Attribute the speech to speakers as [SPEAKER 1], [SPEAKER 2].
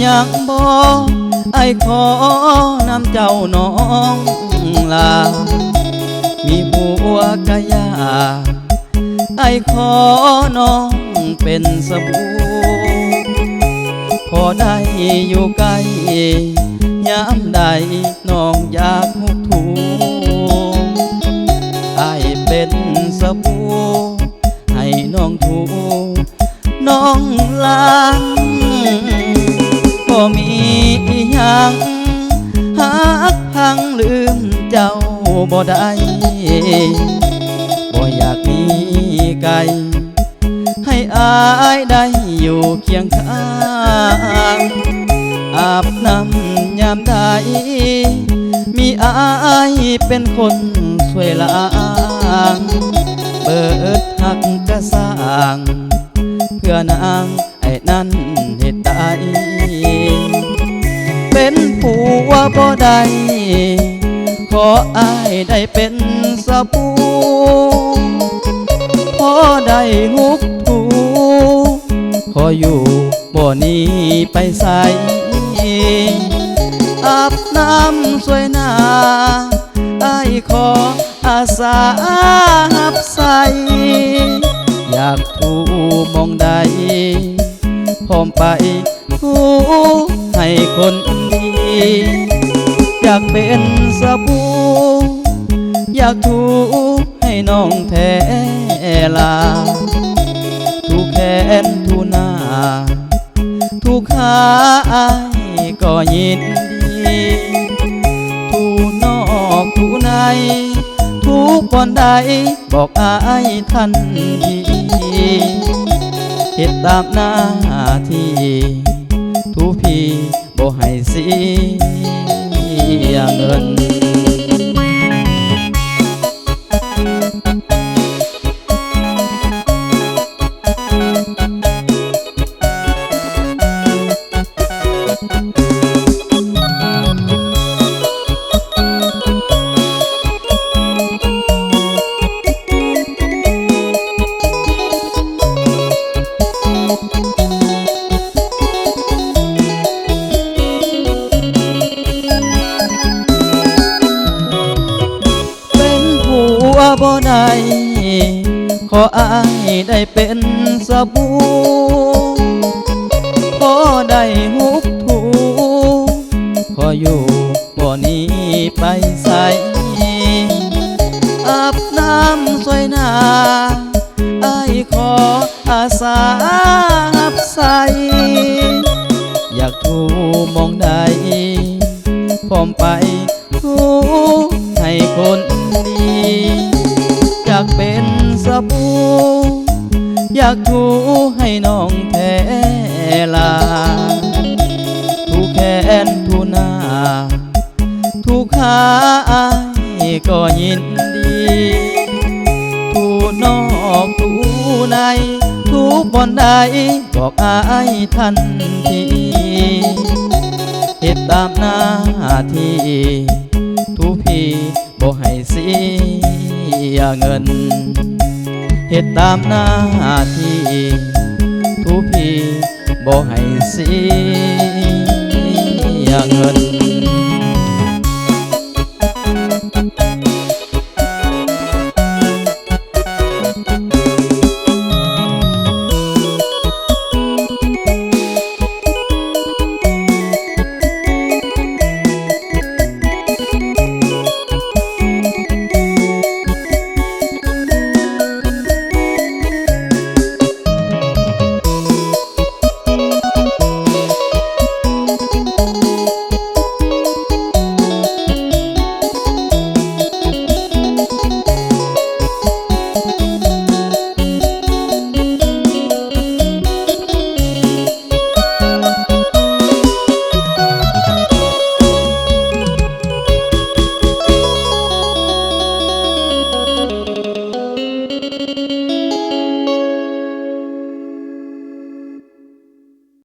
[SPEAKER 1] ยังบ่ไอ้ขอนำเจ้าน้องลามีผัวกะยาไอ้ขอน้องเป็นสบู่พอได้อยู่ใกล้ยามใดน้องอยากหุบถูไอ้เป็นสบู่ให้น้องถูน้องล้างบ่มีหยังหักพังลืมเจ้าบ่ได้บ่อยากมีไกลให้อายได้อยู่เคียงข้างอาบน้ำยามใดมีอายเป็นคนช่วยล้างเปิดหักกระสร้างเพื่อนางไอ้นั่นเหตุใดเป็นผัวบ่ได้ขออายได้เป็นสบู่พอได้หุบถูขออยู่บ่หนีไปใส่อาบน้ำสวยหน้าอายขออาสาหับใส่อยากถูมองใดพร้อมไปถูให้คนดีอยากเป็นสบู่อยากถูให้น้องแทลาถูแขนถูหน้าถูขาอายก็ยินดีถูนอกถูในถูก่อนใดบอกอายทันทีเฮ็ดตามหน้าที่ถูพี่บ่ให้เสียเงินบ่ได้ขออายได้เป็นสบู่พอได้หุบถูขออยู่บ่หนีไปใส่อาบน้ำสวยหน้าอายขออาสาหับใส่อยากถูมองใดพร้อมไปถูให้คนดีอยากเป็นสบู่อยากถูให้น้องแทลาถูแขนถูหน้าถูขาอายก็ยินดีถูนอกถูในถูบอนใดบอกอายทันทีเฮ็ดตามหน้าที่ถูพี่บ่ให้เสียเงินเฮ็ดตามหน้าที่ถูพี่บ่ให้เสียเงิน